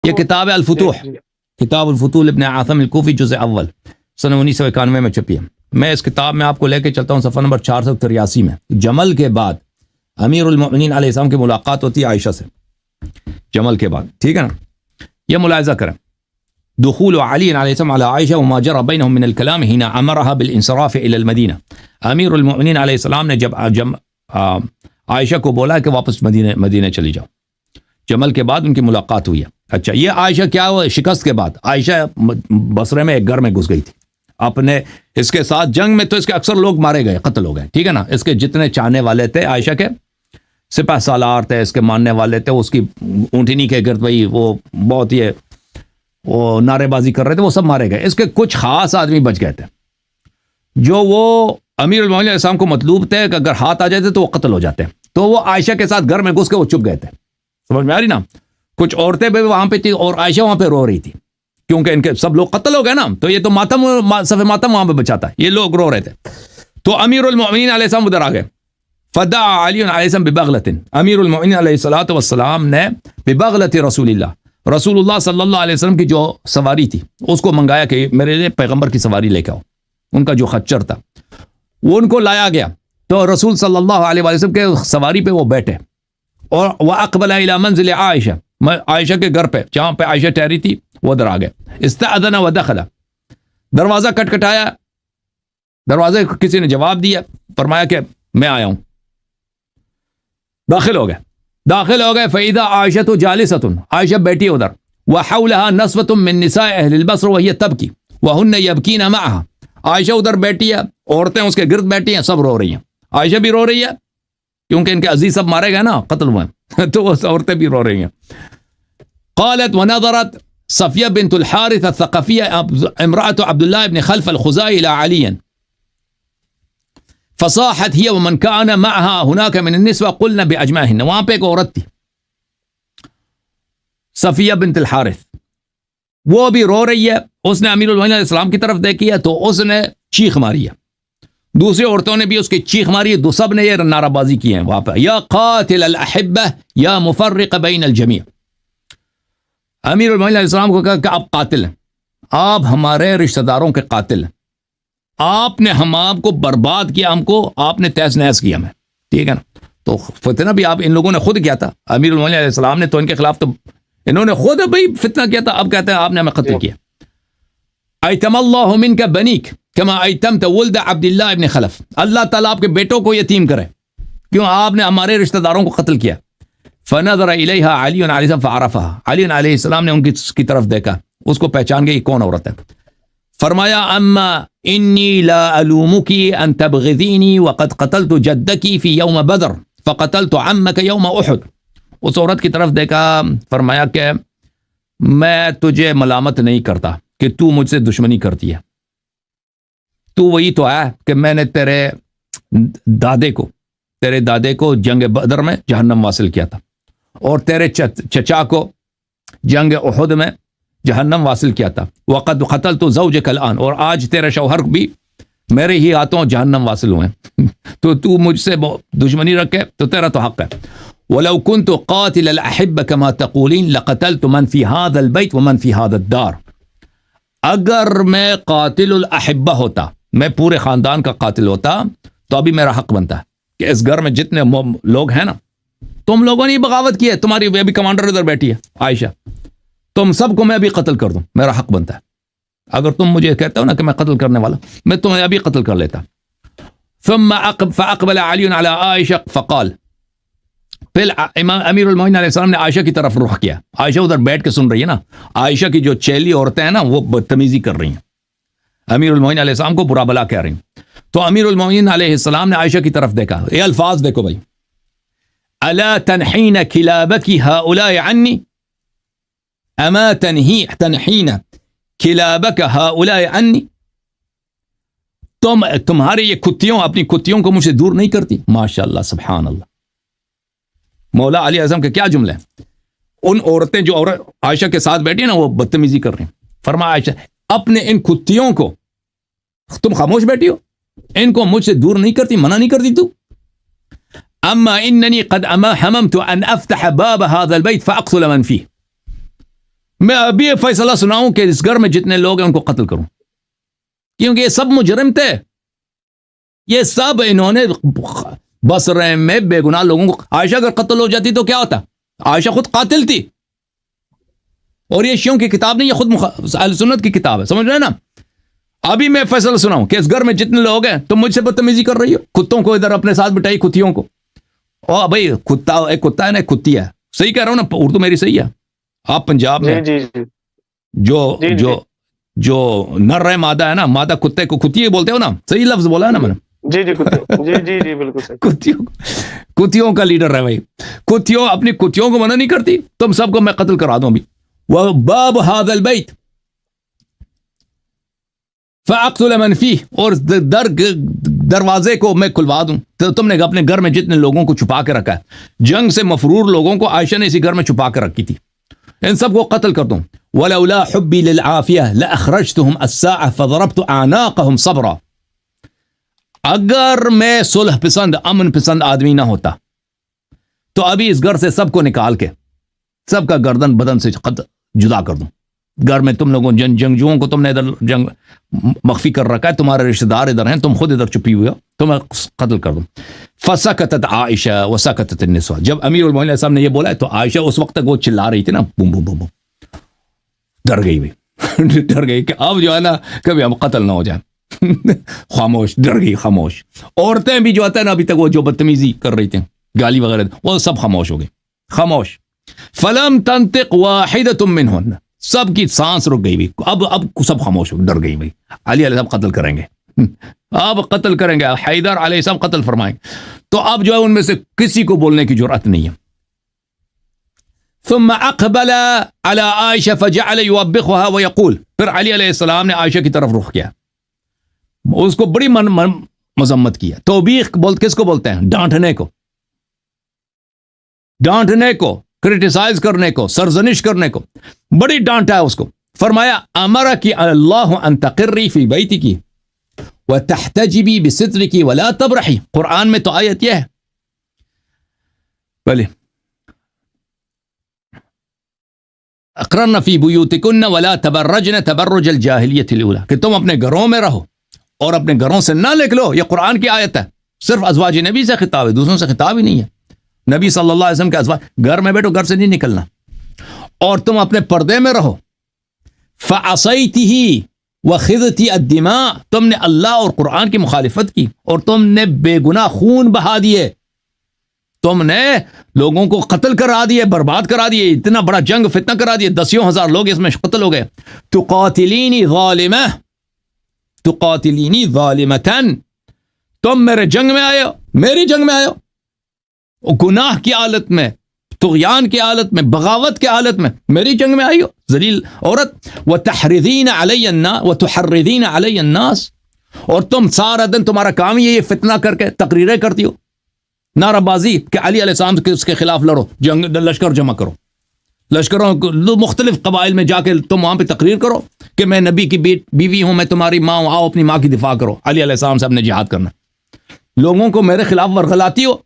یہ کتاب ہے الفتوح، کتاب الفتوح ابن عاصم الکوفی جزء اول سن 1991 میں چھپی ہے۔ میں اس کتاب میں آپ کو لے کے چلتا ہوں صفحہ نمبر 483 میں۔ جمل کے بعد امیر المؤمنین علیہ السلام کی ملاقات ہوتی ہے عائشہ سے، جمل کے بعد، ٹھیک ہے نا۔ یہ ملاحظہ کریں، دخول علی علیہ السلام علی عائشہ وما جرى بینہم من الکلام حین امرها بالانصراف الى المدینہ۔ امیر المؤمنین علیہ السلام نے جب عائشہ کو بولا کہ واپس مدینہ چلی جاؤ، جمل کے بعد ان کی ملاقات ہوئی ہے۔ اچھا، یہ عائشہ کیا ہوا؟ شکست کے بعد عائشہ بصرے میں ایک گھر میں گھس گئی تھی اپنے، اس کے ساتھ جنگ میں تو اس کے اکثر لوگ مارے گئے، قتل ہو گئے، ٹھیک ہے نا۔ اس کے جتنے چاہنے والے تھے عائشہ کے، سپہ سالار تھے، اس کے ماننے والے تھے، اس کی اونٹنی کے گرد بھائی وہ بہت یہ وہ نعرے بازی کر رہے تھے، وہ سب مارے گئے۔ اس کے کچھ خاص آدمی بچ گئے تھے جو وہ امیر المومنین علیہ السلام کو مطلوب تھے کہ اگر ہاتھ آ جاتے تو وہ قتل ہو جاتے، تو وہ عائشہ کے ساتھ گھر میں گھس کے وہ چھپ گئے تھے۔ سمجھ میں آ رہی نا؟ کچھ عورتیں بھی وہاں پہ تھی اور عائشہ وہاں پہ رو رہی تھی کیونکہ ان کے سب لوگ قتل ہو گئے نا، تو یہ تو ماتم صف ماتم وہاں پہ بچاتا ہے، یہ لوگ رو رہے تھے۔ تو امیر المؤمنین علیہ السلام ادھر آ گئے، فدعا علی علیہ السلام ببغلۃ، امیر المؤمنین علیہ الصلوۃ والسلام نے ببغلۃ رسول اللہ صلی اللہ علیہ وسلم کی جو سواری تھی اس کو منگایا کہ میرے لیے پیغمبر کی سواری لے کے آؤ۔ ان کا جو خچر تھا وہ ان کو لایا گیا، تو رسول صلی اللہ علیہ وسلم کے سواری پہ وہ بیٹھے، اور وَأَقْبَلَ إِلَى مَنزِلِ عائشہ، عائشہ کے گھر پہ جہاں پہ عائشہ ٹھہری تھی وہ ادھر آ گئے۔ استأذن ودخل، دروازہ کٹکھٹایا، دروازے کو کسی نے جواب دیا، فرمایا کہ میں آیا ہوں، داخل ہو گئے۔ فَإِذَا عَائِشَةُ جَالِسَةٌ، عائشہ بیٹھی ادھر، وَحَوْلَهَا نَسْوَةٌ مِّن نِّسَاءِ أَهْلِ الْبَصْرِ وَهِيَ تَبْكِي وَهُنَّ يَبْكِينَ مَعَهَا، عائشہ ادھر بیٹھی ہے، عورتیں اس کے گرد بیٹھی ہیں، سب رو رہی ہیں، عائشہ بھی رو رہی ہے کیونکہ ان کے عزیز سب مارے گئے نا، قتل ہوئے، تو وہ عورتیں بھی رو رہی ہیں۔ قالت ونظرت صفیہ بنت الحارث الثقفیہ امرأة عبد الله بن خلف الخزاعی الى علی فصاحت هي ومن كان معها هناك من النسوة قلنا باجمعهن، وہاں پہ ایک عورت تھی صفیہ بنت الحارث، وہ بھی رو رہی ہے، اس نے امیر المؤمنین علیہ السلام کی طرف دیکھی ہے تو اس نے چیخ ماری ہے، دوسری عورتوں نے بھی اس کی چیخ ماری ہے، دو سب نے یہ نعرہ بازی کی ہے وہاں پہ، یا قاتل الاحبہ یا مفرق بین الجمیع۔ امیر المؤمنین علیہ السلام کو کہا کہ آپ قاتل ہیں، آپ ہمارے رشتہ داروں کے قاتل ہیں، آپ نے ہم آپ کو برباد کیا، ہم کو آپ نے تہس نہس کیا ہمیں، ٹھیک ہے نا۔ تو فتنہ بھی آپ ان لوگوں نے خود کیا تھا، امیر المؤمنین علیہ السلام نے تو ان کے خلاف تو انہوں نے خود بھائی فتنہ کیا تھا، اب کہتے ہیں آپ نے ہمیں قتل کیا۔ ایتم اللہ منک بنیک کما ایتمت ولد عبد اللہ ابن خلف، اللہ تعالیٰ آپ کے بیٹوں کو یتیم کرے کیوں آپ نے ہمارے رشتہ داروں کو قتل کیا۔ فنظر الیہا علی علیہ السلام فعرفها، علی علیہ السلام نے ان کی طرف دیکھا، اس کو پہچان گئی کون عورت ہے، فرمایا اما انی لا الومکی ان تبغضینی وقد قتلت جدکی فی یوم بدر فقتلت عمک یوم احد۔ اس عورت کی طرف دیکھا، فرمایا کہ میں تجھے ملامت نہیں کرتا کہ تو مجھ سے دشمنی کرتی ہے، تو وہی تو ہے کہ میں نے تیرے دادے کو جنگ بدر میں جہنم واصل کیا تھا، اور تیرے چچا کو جنگ احد میں جہنم واصل کیا تھا، وقد قتلت زوجک الآن، اور آج تیرے شوہر بھی میرے ہی ہاتھوں جہنم واصل ہوئے تو تو مجھ سے دشمنی رکھے تو تیرا تو حق ہے۔ وَلَوْ كُنْتُ قَاتِلَ الْأَحِبَّ كَمَا تَقُولِينَ لَقَتَلْتُ مَنْ فِي هَذَا الْبَيْتِ وَمَنْ فِي هَذَا الدَّارِ، اگر میں قاتل الاحبہ ہوتا، میں پورے خاندان کا قاتل ہوتا تو ابھی میرا حق بنتا ہے کہ اس گھر میں جتنے لوگ ہیں نا، تم لوگوں نے بغاوت کی ہے، تمہاری ابھی کمانڈر ادھر بیٹھی ہے عائشہ، تم سب کو میں ابھی قتل کر دوں، میرا حق بنتا ہے، اگر تم مجھے کہتے ہو نا کہ میں قتل کرنے والا، میں تمہیں ابھی قتل کر لیتا۔ ثم فاقبل علی علی عائشہ فقال، پھر امیر المؤمنین علیہ السلام نے عائشہ کی طرف رخ کیا، عائشہ ادھر بیٹھ کے سن رہی ہے نا، عائشہ کی جو چیلی عورتیں ہیں نا وہ بدتمیزی کر رہی ہیں، امیر المؤمنین علیہ السلام کو برا بلا کہہ رہی ہیں، تو امیر المؤمنین علیہ السلام نے عائشہ کی طرف دیکھا، یہ الفاظ دیکھو بھائی، الا تنحین کلابک ہؤلاء عنی، اما تنحین کلابک ہؤلاء عنی، تمہاری یہ کتیوں اپنی کتیوں کو مجھ سے دور نہیں کرتی۔ ماشاءاللہ سبحان اللہ، مولا علی اعظم کے کیا جملے ہیں، ان عورتیں جو عائشہ کے ساتھ بیٹھی ہیں نا وہ بدتمیزی کر رہی ہیں، فرمایا عائشہ اپنے ان کتیوں کو تم خاموش بیٹھی ہو، ان کو مجھ سے دور نہیں کرتی، منع نہیں کرتی تو۔ اما اننی قد حممت ان افتح باب هذا البيت فاقتل من فيه، میں ابھی یہ فیصلہ سناؤں کہ اس گھر میں جتنے لوگ ہیں ان کو قتل کروں، کیونکہ یہ سب مجرم تھے، یہ سب انہوں نے بصرے میں بے گناہ لوگوں کو. عائشہ اگر قتل ہو جاتی تو کیا ہوتا؟ عائشہ خود قاتل تھی، اور یہ شیعوں کی کتاب نہیں، یہ خود اہل سنت کی کتاب ہے، سمجھ رہے ہیں نا. ابھی میں فیصلہ سناؤں کہ اس گھر میں جتنے لوگ ہیں، تم مجھ سے بدتمیزی کر رہی ہو، کتوں کو ادھر اپنے ساتھ بٹائی، کتیوں کو. او بھائی کتا ایک کتا ہے نا، ایک کتی ہے، صحیح کہہ رہا ہوں نا، اردو میری صحیح ہے. آپ پنجاب میں جو نر ہے مادہ ہے نا، مادہ کتے کو کتی بولتے ہو نا، صحیح لفظ بولا ہے نا میں نے. جی بالکل صحیح. کتیوں کا لیڈر ہے بھائی. کتیوں اپنی کتیوں کو منع نہیں کرتی، تم سب کو میں قتل کرا دوں ابھی. وباب هذا البيت فاقتل من فيه، اور دروازے کو میں کھلوا دوں. تو تم نے اپنے گھر میں جتنے لوگوں کو چھپا کے رکھا ہے، جنگ سے مفرور لوگوں کو عائشہ نے اسی گھر میں چھپا کے رکھی تھی، ان سب کو قتل کر دوں. ولولا حبي للعافيه لاخرجتهم الساعه فضربت اعناقهم صبرا. اگر میں صلح پسند امن پسند آدمی نہ ہوتا تو ابھی اس گھر سے سب کو نکال کے سب کا گردن بدن سے جدا کر دوں. گھر میں تم لوگوں جنگجوؤں کو تم نے ادھر جنگ مخفی کر رکھا ہے، تمہارے رشتہ دار ادھر ہیں، تم خود ادھر چھپی ہوئے ہو، تمہیں قتل کر دوں. فسکتت عائشہ وسکتت النساء. جب امیر المومنین صاحب نے یہ بولا ہے تو عائشہ اس وقت تک وہ چلا رہی تھی نا، بوم بوم بوم، ڈر گئی بھائی، ڈر گئی کہ اب جو ہے نا کبھی ہم قتل نہ ہو جائیں. خاموش، ڈر گئی، خاموش. عورتیں بھی جو آتا ہے نا ابھی تک وہ جو بدتمیزی کر رہی تھیں، گالی وغیرہ، وہ سب خاموش ہو گئی، خاموش. فلم تنطق واحدۃ منہن، سب کی سانس رک گئی. اب سب خاموش ہو گئی، ڈر گئی بھائی. علی علیہ السلام قتل کریں گے، اب قتل کریں گے، حیدر علیہ السلام قتل فرمائیں. تو اب جو ہے ان میں سے کسی کو بولنے کی جرأت نہیں ہے. ثم اقبل على عائشہ فجعل يوبخها ويقول. پھر علی علیہ السلام نے عائشہ کی طرف رخ کیا، اس کو بڑی مذمت کیا. توبیخ کس کو بولتے ہیں؟ ڈانٹنے کو، ڈانٹنے کو، کرٹیسائز کرنے کو، سرزنش کرنے کو، بڑی ڈانٹا ہے اس کو. فرمایا امرک اللہ ان تقری فی بیتک وتحتجبی بسترک ولا تبرحی. قرآن میں تو آیت یہ ہے، پہلے اقررن فی بیوتکن ولا تبرجن تبرج الجاہلیۃ الاولی، کہ تم اپنے گھروں میں رہو اور اپنے گھروں سے نہ نکلو. یہ قرآن کی آیت ہے، صرف ازواج نبی سے خطاب ہے، دوسروں سے خطاب ہی نہیں ہے. نبی صلی اللہ علیہ وسلم کے ازواج، گھر میں بیٹھو، گھر سے نہیں نکلنا، اور تم اپنے پردے میں رہو. فعصیتہ وخذت الدماء، تم نے اللہ اور قرآن کی مخالفت کی اور تم نے بے گناہ خون بہا دیے، تم نے لوگوں کو قتل کرا دیے، برباد کرا دیے، اتنا بڑا جنگ فتنہ کرا دیے، 10,000 لوگ اس میں قتل ہو گئے. تقاتلینی ظالمہ، تقاتلینی ظالمتن، تم میرے جنگ میں آئے ہو، میری جنگ میں آئے ہو، گناہ کی حالت میں، طغیان کی حالت میں، بغاوت کی حالت میں میری جنگ میں آئی ہو، ذلیل عورت. وتحرضین علی الناس وتحرضین علی الناس، اور تم سارا دن تمہارا کام یہ فتنہ کر کے تقریریں کرتی ہو، نعرہ بازی کہ علی علیہ السلام کے اس کے خلاف لڑو، جنگ لشکر جمع کرو، لشکروں مختلف قبائل میں جا کے تم وہاں پہ تقریر کرو کہ میں نبی کی بیوی ہوں، میں تمہاری ماں ہوں، آؤ اپنی ماں کی دفاع کرو. علی علیہ السلام سے اپنے جہاد کرنا، لوگوں کو میرے خلاف ورغلاتی ہو.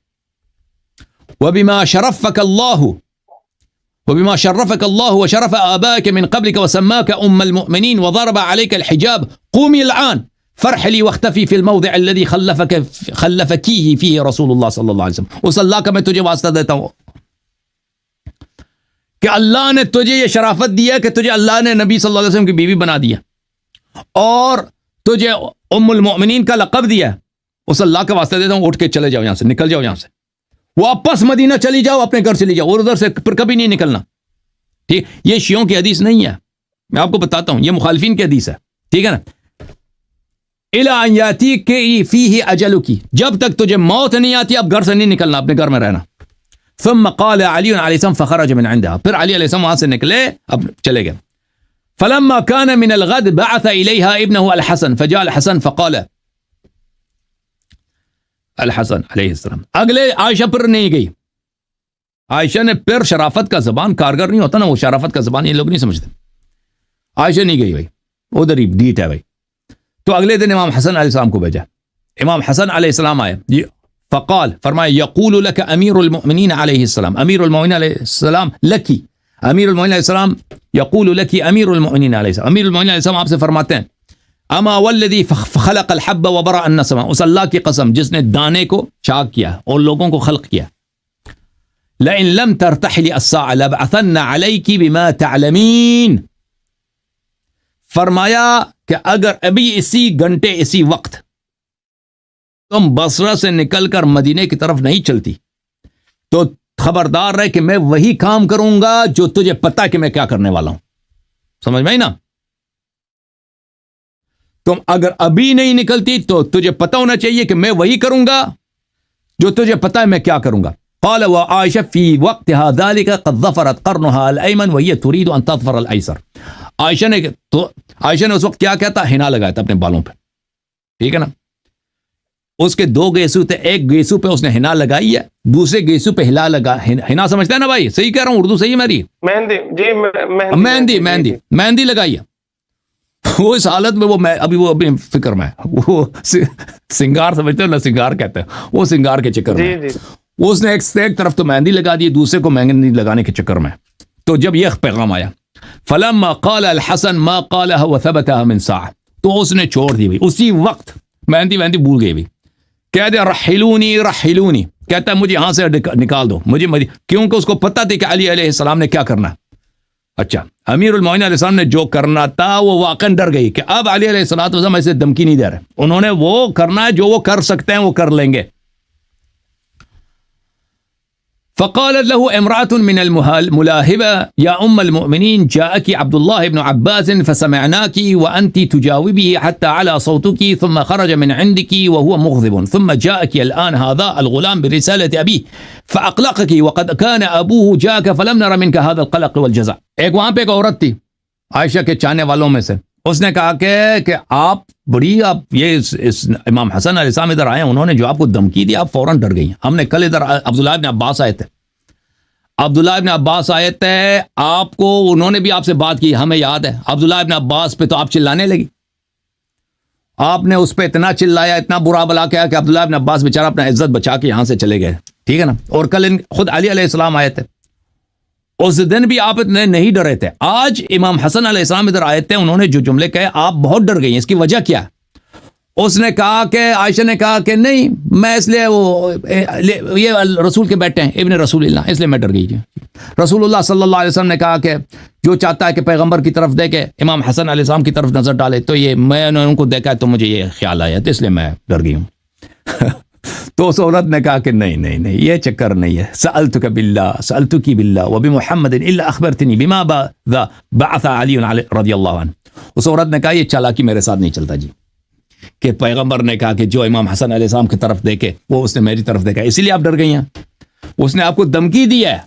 وبما شرفك الله وبما شرفك الله وشرف آبائك من قبلك وسماك أم المؤمنين وضرب عليك الحجاب قومي الآن فرحلي واختفي في الموضع الذي خلفكيه فيه رسول الله صلى الله عليه وسلم. اس اللہ کا میں تجھے واسطہ دیتا ہوں کہ اللہ نے تجھے یہ شرافت دیا کہ تجھے اللہ نے نبی صلی اللہ علیہ وسلم کی بیوی بنا دیا اور تجھے ام المؤمنین کا لقب دیا. اس اللہ کا واسطہ دیتا ہوں، اٹھ کے چلے جاؤ یہاں سے، نکل جاؤ یہاں سے، واپس مدینہ چلی جاؤ، اپنے گھر چلی جاؤ اور ادھر سے پھر کبھی نہیں نکلنا. ٹھیک، یہ شیعوں کی حدیث نہیں ہے، میں آپ کو بتاتا ہوں، یہ مخالفین کی حدیث ہے، ٹھیک ہے نا. الی ان یاتیک فیہ اجلک، جب تک تجھے موت نہیں آتی اب گھر سے نہیں نکلنا، اپنے گھر میں رہنا. ثم قال علی علیہ السلام فخرج من عندها، پھر علی علیہ السلام وہاں سے نکلے، اب چلے گئے. فلما كان من الغد بعث اليها ابنه الحسن فجاء الحسن فقال، الحسن علیہ السلام اگلے عائشہ پر نہیں گئی. عائشہ نے پھر شرافت کا زبان کارگر نہیں ہوتا نا، وہ شرافت کا زبان یہ لوگ نہیں سمجھتے. عائشہ نہیں گئی بھائی، ادھر ہی ڈیٹ ہے بھائی. تو اگلے دن امام حسن علیہ السلام کو بھیجا. امام حسن علیہ السلام آئے، فقال، فرمایا، یقول لك امیر المؤمنین علیہ السلام، امیر المؤمنین علیہ السلام لکی، امیر المؤمنین علیہ السلام یقول لکی امیر المؤمنین علیہ السلام، امیر المؤمنین علیہ السلام آپ سے فرماتے ہیں اما والذی خلق الحب وبرأ النسمہ، اس اللہ کی قسم جس نے دانے کو چاک کیا اور لوگوں کو خلق کیا، لئن لم ترتحلی الساعة لبعثن علیکی بما تعلمین، فرمایا کہ اگر ابھی اسی گھنٹے اسی وقت تم بصرہ سے نکل کر مدینے کی طرف نہیں چلتی تو خبردار رہے کہ میں وہی کام کروں گا جو تجھے پتا کہ میں کیا کرنے والا ہوں. سمجھ میں نا؟ تم اگر ابھی نہیں نکلتی تو تجھے پتا ہونا چاہیے کہ میں وہی کروں گا جو تجھے پتا ہے میں کیا کروں گا. قال وعائشہ فی وقتها ذلك قد ظفرت قرنها الايمن وهي تريد ان تظفر الايسر. عائشہ نے اس وقت کیا کہتا؟ ہنا لگایا تھا اپنے بالوں پہ، ٹھیک ہے نا. اس کے دو گیسو تھے، ایک گیسو پہ اس نے ہنا لگائی ہے، دوسرے گیسو پہ ہلا لگا. ہنا سمجھتا ہے نا بھائی؟ صحیح کہہ رہا ہوں، اردو صحیح ہے میری؟ مہندی، جی مہندی لگائی ہے. وہ اس حالت میں وہ ابھی فکر میں وہ سنگار سمجھتے ہو نا، سنگار کہتے ہیں، وہ سنگار کے چکر میں اس نے ایک طرف تو مہندی لگا دی، دوسرے کو مہندی لگانے کے چکر میں. تو جب یہ پیغام آیا فلما قال الحسن ما قالها وثبتها من ساعه، تو اس نے چھوڑ دی اسی وقت، مہندی بھول گئی بھی، کہہ دیا رحلونی، کہتا ہے مجھے یہاں سے نکال دو مجھے، کیونکہ اس کو پتہ تھی کہ علی علیہ السلام نے کیا کرنا. اچھا، امیر المؤمنین علیہ السلام نے جو کرنا تھا وہ واقعا ڈر گئی کہ اب علی علیہ السلام ایسے دھمکی نہیں دے رہے، انہوں نے وہ کرنا ہے جو وہ کر سکتے ہیں، وہ کر لیں گے. فقالت له امرأة من الملاهبة يا أم المؤمنين جاءك عبد الله بن عباس فسمعناك وأنت تجاوبه حتى على صوتك ثم خرج من عندك وهو مغضب ثم جاءك الآن هذا الغلام برسالة أبيه فأقلقك وقد كان أبوه جاءك فلم نر منك هذا القلق والجزع. ایک وہاں پہ ایک عورت تھی عائشہ کے چاہنے والوں میں سے، اس نے کہا کہ آپ یہ امام حسن علیہ السلام ادھر آئے، انہوں نے جو آپ کو دھمکی دی آپ فوراً ڈر گئی. ہم نے کل ادھر عبداللہ ابن عباس آئے تھے، آپ کو انہوں نے بھی آپ سے بات کی، ہمیں یاد ہے. عبداللہ ابن عباس پہ تو آپ چلانے لگی، آپ نے اس پہ اتنا چلایا، اتنا برا بلا کیا کہ عبداللہ ابن عباس بیچارہ اپنا عزت بچا کے یہاں سے چلے گئے، ٹھیک ہے نا. اور کل خود علی علیہ السلام آئے تھے، اس دن بھی آپ نہیں ڈرے تھے. آج امام حسن علیہ السلام ادھر آئے تھے، انہوں نے جو جملے کہے آپ بہت ڈر گئی. اس کی وجہ کیا ہے؟ اس نے کہا کہ عائشہ نے کہا کہ نہیں، میں اس لیے یہ رسول کے بیٹے ہیں، ابن رسول اللہ، اس لیے میں ڈر گئی. رسول اللہ صلی اللہ علیہ وسلم نے کہا کہ جو چاہتا ہے کہ پیغمبر کی طرف دیکھے، امام حسن علیہ السلام کی طرف نظر ڈالے، تو یہ میں نے ان کو دیکھا تو مجھے یہ خیال آیا، تو اس لیے میں ڈر گئی ہوں. تو اس عورت نے کہا کہ نہیں یہ چکر نہیں ہے. سألتک باللہ وبمحمد الا اخبرتنی بما بعث علی رضی اللہ عنہ. اس عورت نے کہا یہ چالاکی میرے ساتھ نہیں چلتا جی، کہ پیغمبر نے کہا کہ جو امام حسن علیہ السلام کی طرف دیکھے وہ اس نے میری طرف دیکھا، اسی لیے آپ ڈر گئی ہیں. اس نے آپ کو دھمکی دی ہے،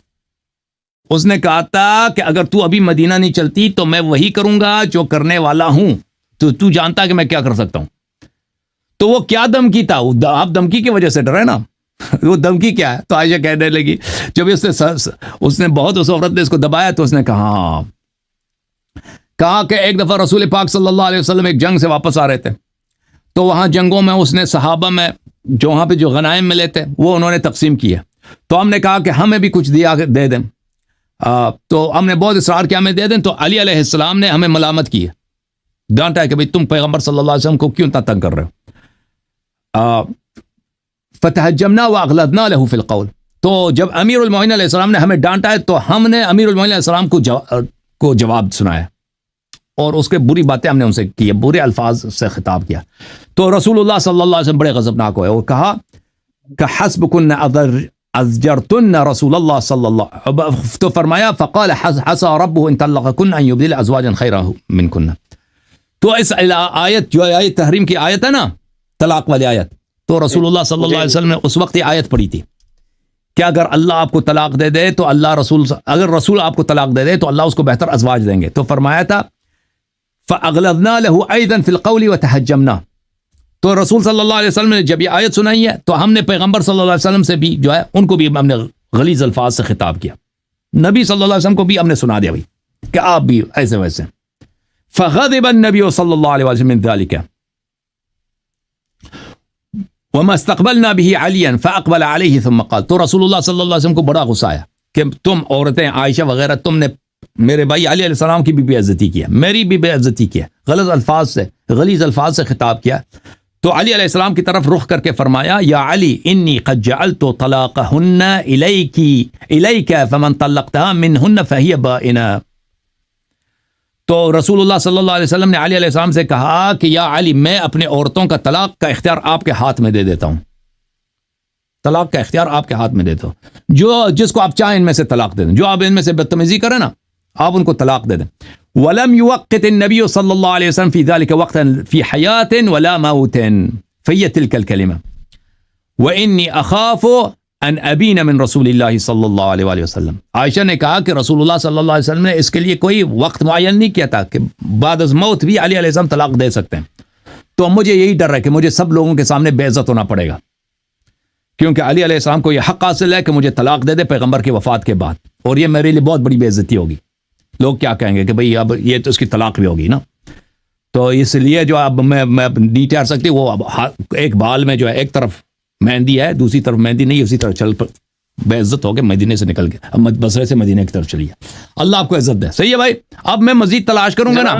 اس نے کہا تھا کہ اگر تو ابھی مدینہ نہیں چلتی تو میں وہی کروں گا جو کرنے والا ہوں، تو جانتا کہ میں کیا کر سکتا ہوں. تو وہ کیا دھمکی تھا؟ آپ دھمکی کی وجہ سے ڈرے نا. وہ دھمکی کیا ہے؟ تو عائشہ کہنے لگی، جب اس نے بہت اس عورت نے اس کو دبایا تو اس نے کہا کہ ایک دفعہ رسول پاک صلی اللہ علیہ وسلم ایک جنگ سے واپس آ رہے تھے، تو وہاں جنگوں میں اس نے صحابہ میں جو وہاں پہ جو غنائم ملے تھے وہ انہوں نے تقسیم کیے. تو ہم نے کہا کہ ہمیں بھی کچھ دے دیں. تو ہم نے بہت اصرار کیا ہمیں دے دیں. تو علی علیہ السلام نے ہمیں ملامت کی ہے، ڈانٹا ہے کہ بھئی تم پیغمبر صلی اللہ علیہ وسلم کو کیوں اتنا تنگ کر رہے ہو. فتحجمنا واغلظنا له في القول. تو جب امیر المؤمنین علیہ السلام نے ہمیں ڈانٹا ہے تو ہم نے امیر المؤمنین علیہ السلام کو جواب سنایا، اور اس کے بری باتیں ہم نے ان سے کی، برے الفاظ سے خطاب کیا. تو رسول اللہ صلی اللہ علیہ وسلم بڑے غضبناک ہوئے اور کہا کہ حسبکن ازجرتن رسول اللہ صلی اللہ، تو فرمایا فقال حسى ربه ان طلقكن ان يبدل ازواجا خيرا منكن. تو اس آیت جو آیت تحریم کی آیت ہے نا، طلاق والی آیت، تو رسول اللہ صلی اللہ علیہ وسلم نے اس وقت یہ آیت پڑھی تھی کہ اگر اللہ آپ کو طلاق دے دے تو اگر رسول آپ کو طلاق دے دے تو اللہ اس کو بہتر ازواج دیں گے. تو فرمایا تھا فَأَغْلَظْنَا لَهُ أَيْضًا فِي الْقَوْلِ وَتَحَجَّمْنَا. تو رسول صلی اللہ علیہ وسلم نے جب یہ آیت سنائی ہے تو ہم نے پیغمبر صلی اللہ علیہ وسلم سے بھی جو ہے ان کو بھی ہم نے غلیظ الفاظ سے خطاب کیا، نبی صلی اللہ علیہ وسلم کو بھی ہم نے سنا دیا بھائی کہ آپ بھی ایسے ویسے. فَغَضِبَ النَّبِيُّ صلی اللہ علیہ وسلم من ذلك وما استقبلنا به عليا فاقبل عليه ثم قال. تو رسول اللہ صلی اللہ علیہ وسلم کو بڑا غصہ آیا کہ تم عورتیں عائشہ وغیرہ تم نے میرے بھائی علی علیہ السلام کی بھی بے عزتی کیا، میری بھی بے عزتی کیا، غلیظ الفاظ سے خطاب کیا. تو علی علیہ السلام کی طرف رخ کر کے فرمایا یا علی انی قد جعلت طلاقہن الیک فمن طلقتها منہن فہی بائنہ. تو رسول اللہ صلی اللہ علیہ وسلم نے علی علیہ السلام سے کہا کہ یا علی میں اپنے عورتوں کا طلاق کا اختیار آپ کے ہاتھ میں دے دیتا ہوں، طلاق کا اختیار آپ کے ہاتھ میں دیتا ہوں، جس کو آپ چاہیں ان میں سے طلاق دے دیں، جو آپ ان میں سے بدتمیزی کریں نا آپ ان کو طلاق دے دیں. وَلَمْ يُوَقِّتِ النَّبِيُّ صلی اللہ علیہ وسلم فی ذَلِكَ وَقْتًا فی حَيَاةٍ وَلَا مَوْتٍ فَهِيَ تِلْكَ الْكَلِمَةُ وَإِنِّي أَخَافُ أَنْ أَبِينَ مِنْ رَسُولِ اللَّهِ صلی اللہ علیہ وآلہ وسلم. عائشہ نے کہا کہ رسول اللہ صلی اللہ علیہ وسلم نے اس کے لیے کوئی وقت معین نہیں کیا تھا کہ بعد از موت بھی علی علیہ السلام طلاق دے سکتے ہیں، تو مجھے یہی ڈر ہے کہ مجھے سب لوگوں کے سامنے بے عزت ہونا پڑے گا، کیونکہ علی علیہ السلام کو یہ حق حاصل ہے کہ مجھے طلاق دے دے پیغمبر کی وفات کے بعد، اور یہ میرے لیے بہت بڑی بے عزتی ہوگی. لوگ کیا کہیں گے کہ بھئی اب یہ تو اس کی طلاق بھی ہوگی نا. تو اس لیے جو اب میں نہیں ٹھہر سکتی، وہ اب ایک بال میں جو ہے ایک طرف مہندی ہے دوسری طرف مہندی نہیں، اسی طرح چل بے عزت ہو کے مدینے سے نکل کے اب بصرے سے مدینے کی طرف چلیے. اللہ آپ کو عزت دے. صحیح ہے بھائی، اب میں مزید تلاش کروں گا نا،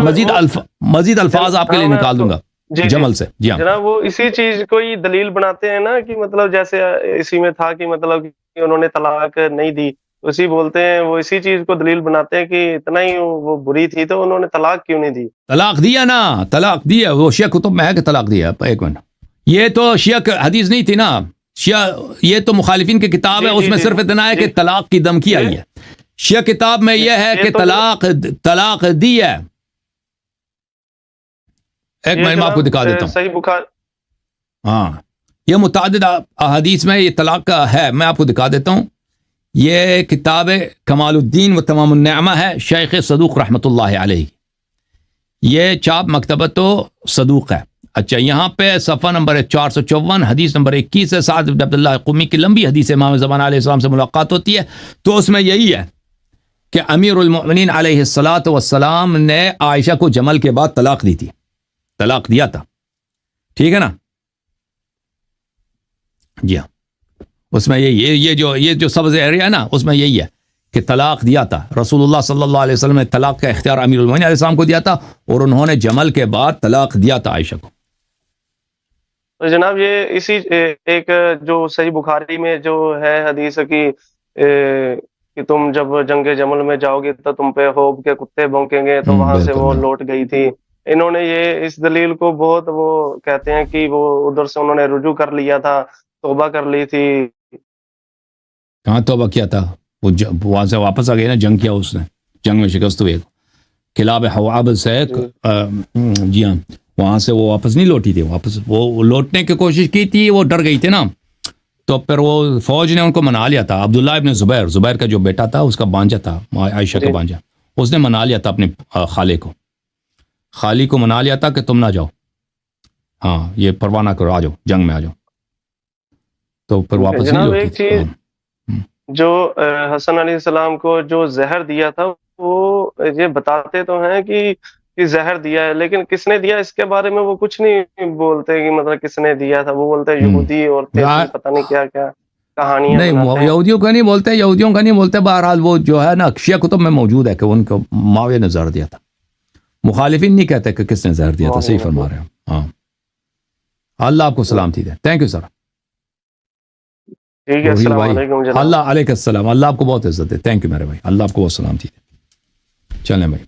مزید الفاظ آپ کے لیے نکال دوں گا جمل سے. جی ہاں جناب، وہ اسی چیز کو ہی دلیل بناتے ہیں نا کہ مطلب جیسے اسی میں تھا کہ مطلب کہ انہوں نے طلاق نہیں دی، اسی بولتے ہیں وہ اسی چیز کو دلیل بناتے ہیں کہ اتنا ہی وہ بری تھی تو انہوں نے طلاق کیوں نہیں دی. طلاق دیا نا، طلاق دیا، وہ شیعہ کتب میں ہے کہ طلاق دیا. ایک منٹ، یہ تو شیعہ حدیث نہیں تھی نا، شیعہ یہ تو مخالفین کی کتاب ہے، اس میں صرف اتنا ہے کہ طلاق کی دھمکی آئی ہے. شیعہ کتاب میں یہ ہے کہ طلاق دی ہے. ایک منٹ میں آپ کو دکھا دیتا ہوں. صحیح بخاری، ہاں یہ متعدد احادیث میں یہ طلاق کا ہے، میں آپ کو دکھا دیتا ہوں. یہ کتاب کمال الدین و تمام النعمہ ہے، شیخ صدوق رحمۃ اللہ علیہ. یہ چاپ مکتبۃ صدوق ہے. اچھا، یہاں پہ صفحہ نمبر 454 حدیث نمبر 21 ہے. سعد بن عبداللہ قمی کی لمبی حدیث امام زمان علیہ السلام سے ملاقات ہوتی ہے، تو اس میں یہی ہے کہ امیر المؤمنین علیہ السلام نے عائشہ کو جمل کے بعد طلاق دی تھی، طلاق دیا تھا. ٹھیک ہے نا؟ جی ہاں، اس میں یہ جو سبز ایریا ہے نا، اس میں یہی ہے کہ طلاق دیا تھا. رسول اللہ صلی اللہ علیہ وسلم نے طلاق کا اختیار امیر المؤمنین علیہ السلام کو دیا تھا، اور انہوں نے جمل کے بعد طلاق دیا تھا عائشہ کو. تو جناب یہ اسی ایک جو صحیح بخاری میں جو ہے حدیث کہ تم جب جنگ جمل میں جاؤ گے تو تم پہ خوب کے کتے بھونکیں گے، تو وہاں سے وہ لوٹ گئی تھی. انہوں نے یہ اس دلیل کو بہت وہ کہتے ہیں کہ وہ ادھر سے انہوں نے رجوع کر لیا تھا، توبہ کر لی تھی. کہاں توبہ کیا تھا؟ وہ وہاں سے واپس آ گئی نا، جنگ کیا اس نے، جنگ میں شکست ہوئی. کلاب حواب سے جی ہاں، وہاں سے وہ واپس نہیں لوٹی تھی، واپس وہ لوٹنے کی کوشش کی تھی، وہ ڈر گئی تھی نا. تو پھر وہ فوج نے ان کو منا لیا تھا. عبداللہ ابن زبیر کا جو بیٹا تھا، اس کا بانجا تھا، عائشہ کا بانجا، اس نے منا لیا تھا اپنے خالی کو منا لیا تھا کہ تم نہ جاؤ، ہاں یہ پرواہ نہ کرو، آ جاؤ جنگ میں آ جاؤ. تو پھر واپس نہیں لوٹی تھی. جو حسن علیہ السلام کو جو زہر دیا تھا، وہ یہ بتاتے تو ہیں کہ زہر دیا ہے، لیکن کس نے دیا اس کے بارے میں وہ کچھ نہیں بولتے کہ مطلب کس نے دیا تھا. وہ بولتے ہیں یہودی عورتیں، پتہ نہیں کیا کیا کہانیاں. نہیں، یہودیوں کا نہیں بولتے. بہرحال وہ جو ہے نا شیعہ کتب میں موجود ہے کہ ان کو معاویہ نے زہر دیا تھا. مخالفین نہیں کہتے کہ کس نے زہر دیا تھا. صحیح فرما رہے ہیں. ہاں، اللہ آپ کو سلامتی دے. Thank you sir. ٹھیک ہے، السلام علیکم جناب. اللہ علیکم السلام. اللہ آپ کو بہت عزت دے. تھینک یو میرے بھائی. اللہ آپ کو بہت سلامتی دے. چلیں بھائی.